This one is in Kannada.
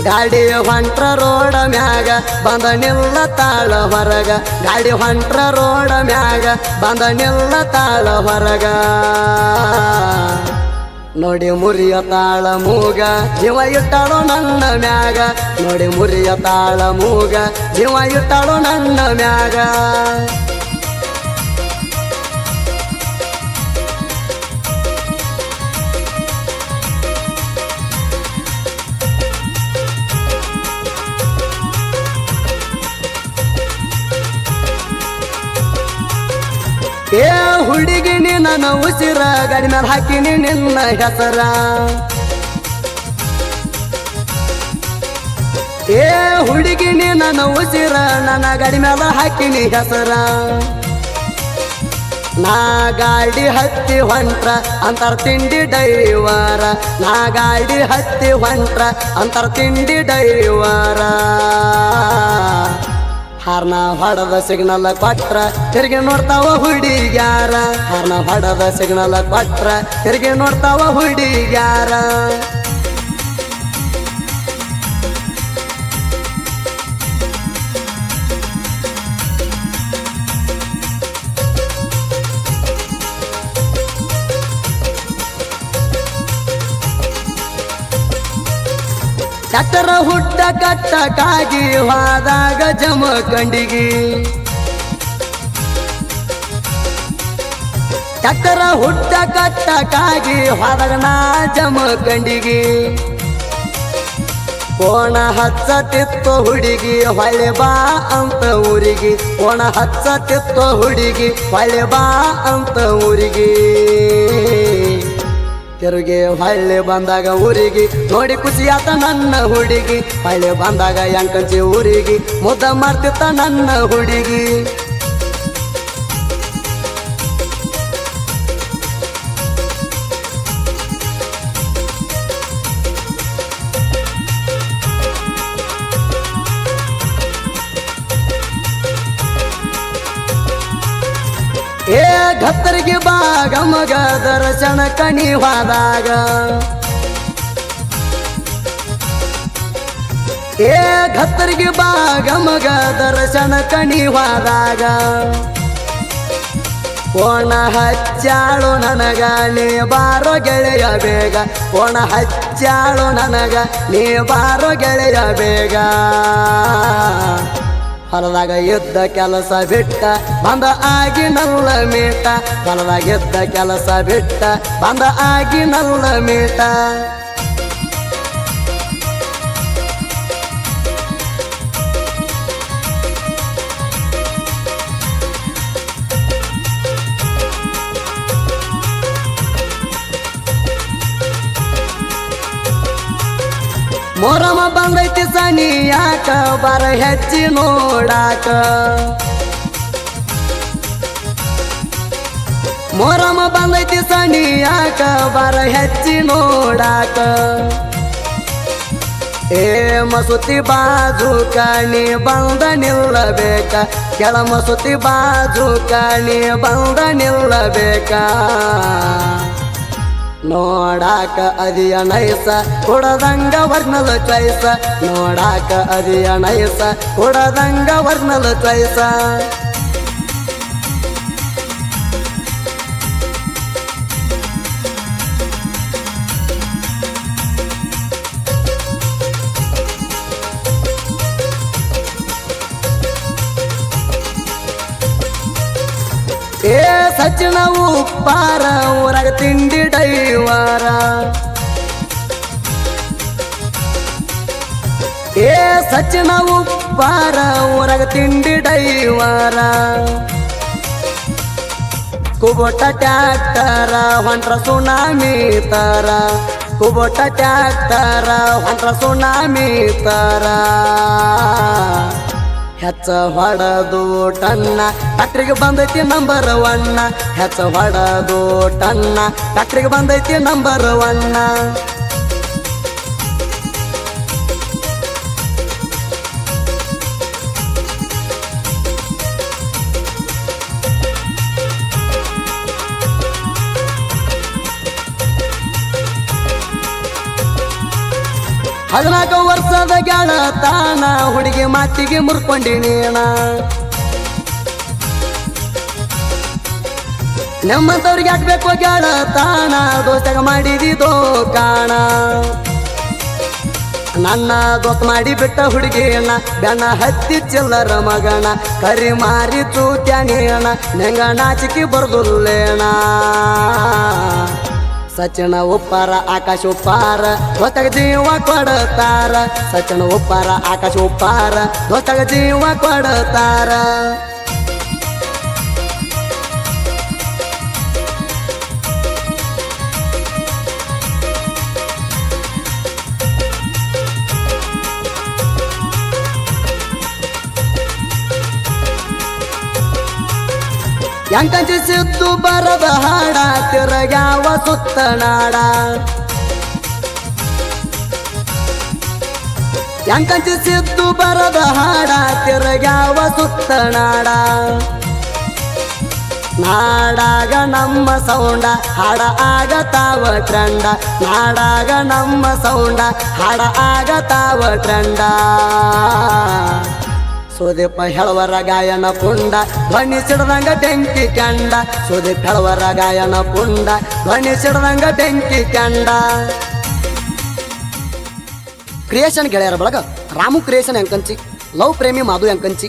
ಗಾಡಿ ಹೊಂಟ್ರ ರೋಡ ಮ್ಯಾಗ ಬಂದ ನಿಲ್ಲ ತಾಳ ಹೊರಗ ಗಾಡಿ ಹೊಂಟ್ರ ರೋಡ ಮ್ಯಾಗ ಬಂದ ನಿಲ್ಲ ತಾಳ ಹೊರಗ ನೋಡಿ ಮುರಿಯ ತಾಳ ಮೂಗ ಜೀವ ಇಟ್ಟಾಳೋ ನನ್ನ ಮ್ಯಾಗ ನೋಡಿ ಮುರಿಯ ತಾಳ ಮೂಗ ಜೀವ ಇಟ್ಟಾಳೋ ನನ್ನ ಮ್ಯಾಗ ಏ ಹುಡುಗಿ ನನ್ನ ಉಸಿರ ಗಾಡಿ ಮೇಲೆ ಹಾಕಿನಿ ನಿನ್ನ ಹೆಸರ ಏ ಹುಡುಗಿ ನನ್ನ ಉಸಿರ ನನ್ನ ಗಾಡಿ ಮೇಲೆ ಹಾಕಿನಿ ಹೆಸರ ನಾ ಗಾಡಿ ಹತ್ತಿ ಹೊಂಟ್ರ ಅಂತರ ತಿಂಡಿ ಡೈವರ ನಾ ಗಾಡಿ ಹತ್ತಿ ಹೊಂಟ್ರ ಅಂತರ ತಿಂಡಿ ಡೈವರ ಹಾರ್ನ ಹೊಡದ ಸಿಗ್ನಲ್ ಕೊಟ್ರ ತಿರುಗಿ ನೋಡ್ತಾವ ಹುಡುಗ್ಯಾರ ಹಾರ್ನ ಹೊಡದ ಸಿಗ್ನಲ್ ಕೊಟ್ರ ತಿರುಗಿ ನೋಡ್ತಾವ ಹುಡುಗ್ಯಾರ ಚಟ್ಟರ ಹುಟ್ಟ ಕಟ್ಟಕ್ಕಾಗಿ ಹೋದಾಗ ಜಮಖಂಡಿಗಿ ಚಟ್ಟರ ಹುಟ್ಟ ಕಟ್ಟಕ್ಕಾಗಿ ಹೋದಾಗ ನಾ ಜಮಖಂಡಿಗಿ ಕೋಣ ಹಚ್ಚತಿತ್ತು ಹುಡುಗಿ ಹೊಳೆ ಬಾ ಅಂತ ಊರಿಗೆ ಕೋಣ ಹಚ್ಚತಿತ್ತು ಹುಡುಗಿ ಹೊಳೆ ಬಾ ಅಂತ ಊರಿಗೆ ತಿರುಗಿ ಹೊಳ್ಳಿ ಬಂದಾಗ ಊರಿಗೆ ನೋಡಿ ಖುಷಿಯಾತ ನನ್ನ ಹುಡುಗಿ ಹೊಳ್ಳಿ ಬಂದಾಗ ಎಂಕಂಚಿ ಊರಿಗೆ ಮುದ್ದ ಮಾಡ್ತಿತ್ತ ನನ್ನ ಹುಡುಗಿ ಏ ಘತ್ತರಿಗೆ ಬಾಗ ಮಗ ದರ್ಶನ ಕಣಿ ಹೋದಾಗ ಏ ಘತ್ತರಿಗೆ ಬಾಗ ಮಗ ದರ್ಶನ ಕಣಿ ಹೋದಾಗ ಕೋಣ ಹಚ್ಚಾಳು ನನಗ ನೀ ಬಾರೋ ಗೆಳೆಯ ಬೇಗ ಕೋಣ ಹಚ್ಚಾಳು ನನಗ ನೀ ಬಾರೋ ಗೆಳೆಯ ಬೇಗ ಹೊಲದಾಗ ಇದ್ದ ಕೆಲಸ ಬಿಟ್ಟ ಬಂದ ಆಗಿ ನಲ್ಲ ಮೀಟ ಹೊಲದಾಗ ಇದ್ದ ಕೆಲಸ ಬಿಟ್ಟ ಬಂದ ಆಗಿ ನಲ್ಲ ಮೀಟ ಮೊರಮ ಬಂದೈತಿ ಸನಿ ಯಾಕ ಬರ ಹೆಚ್ಚಿ ನೋಡಾಕ ಮೊರಮ ಬಂದೈತಿ ಸನಿ ಯಾಕ ಬರ ಹೆಚ್ಚಿ ನೋಡಾಕ ಏ ಮಸೂತಿ ಬಾಜು ಕಾಣಿ ಬಂದ ನಿಲ್ಲಬೇಕ ಕೆಳ ಮಸೂತಿ ಬಾಜು ಕಾಣಿ ಬಂದ ನಿಲ್ಲಬೇಕ ನೋಡಾಕ ಅದಿಯ ನೈಸ ಕೊಡದಂಗ ವರ್ಣಲ ಚೈಸ ನೋಡಾಕ ಅದಿಯ ನೈಸ ಕೊಡದಂಗ ವರ್ಣಲ ಚೈಸ ಏ ಸಚಿನ ಉಪ್ಪಾರ ಊರಾಗ ತಿಂಡಿ ಡೈವಾರ ಏ ಸಚಿನ ಉಪ್ಪಾರ ಊರಾಗ ತಿಂಡಿ ಡೈವಾರ ಕುಬೋಟ ಟ್ಯಾಕ್ಟರ ಹೊಂಟ್ರ ಸುನಾಮಿ ತರ ಕುಬೋಟ ಟ್ಯಾಕ್ಟರ ಹೊಂಟ್ರ ಸುನಾಮಿ ತರ ಹೆಚ್ಚ ಹೊಡದು ಟನ್ನ ಟ್ಯಾಕ್ಟ್ರಿಗೆ ಬಂದೈತಿ ನಂಬರ್ ಒನ್ನ ಹೆಚ್ಚ ಹೊಡದು ಟನ್ನ ಟ್ಯಾಕ್ಟ್ರಿಗೆ ಬಂದೈತಿ ನಂಬರ್ ಒನ್ನ 14 ವರ್ಷದ ಗೆಳತಾನ ಹುಡುಗಿ ಮಾತಿಗೆ ಮುರ್ಕೊಂಡಿನೇನ ನಮ್ಮಂತವ್ರಿಗೆ ಹಾಕ್ಬೇಕು ಗೆಳತಾನ ದೋಸ್ತಾಗ ಮಾಡಿದಿ ದೋಕಾಣ ನನ್ನ ದೋಸ್ತ ಮಾಡಿ ಬಿಟ್ಟ ಹುಡುಗಿಯಣ್ಣ ಬೆನ್ನ ಹತ್ತಿ ಚಿಲ್ಲರ ಮಗಣ ಕರಿ ಮಾರಿ ತೂತ್ಯಾನೇಣ ನೆಂಗ ನಾಚಿಕೆ ಬರ್ದುಲ್ಲೇಣ ಸಚಿನ ಉಪ್ಪಾರ ಆಕಾಶ ಉಪ್ಪಾರ ದೋಸ್ತಾಗ ಜೀವ ಕೊಡತಾರ ಸಚಿನ ಉಪ್ಪಾರ ಆಕಾಶ ಉಪ್ಪಾರ ದೋಸ್ತಾಗ ಜೀವ ಕೊಡತಾರ ಎಂಕಂಚಿ ಸಿದ್ದು ಬರದ ಹಾಡ ತಿರಗ್ಯಾವ ಸುತ್ತ ನಾಡ ಎಂಕಂಚಿ ಸಿದ್ದು ಬರದ ಹಾಡ ತಿರಗ್ಯಾವ ಸುತ್ತ ನಾಡ ನಾಡಾಗ ನಮ್ಮ ಸೌಂಡ ಹಾಡ ಆಗತಾವ ಟ್ರೆಂಡ ನಾಡಾಗ ನಮ್ಮ ಸೌಂಡ ಹಾಡ ಆಗತಾವ ಟ್ರೆಂಡ ಸೋದೆಪ್ಪ ಹೆಳವರ ಗಾಯನ ಪುಂಡ ಧ್ವನಿ ಸಿಡದಂಗ ಬೆಂಕಿ ಕಂಡ ಸೋದೆಪ್ಪ ಹೆಳವರ ಗಾಯನ ಪುಂಡ ಧ್ವನಿ ಸಿಡದಂಗ ಬೆಂಕಿ ಕಂಡ ಕ್ರಿಯೇಷನ್ ಗೆಳೆಯರ ಬಳಗ ರಾಮು ಕ್ರಿಯೇಷನ್ ಎಂಕಂಚಿ ಲವ್ ಪ್ರೇಮಿ ಮಾಧು ಎಂಕಂಚಿ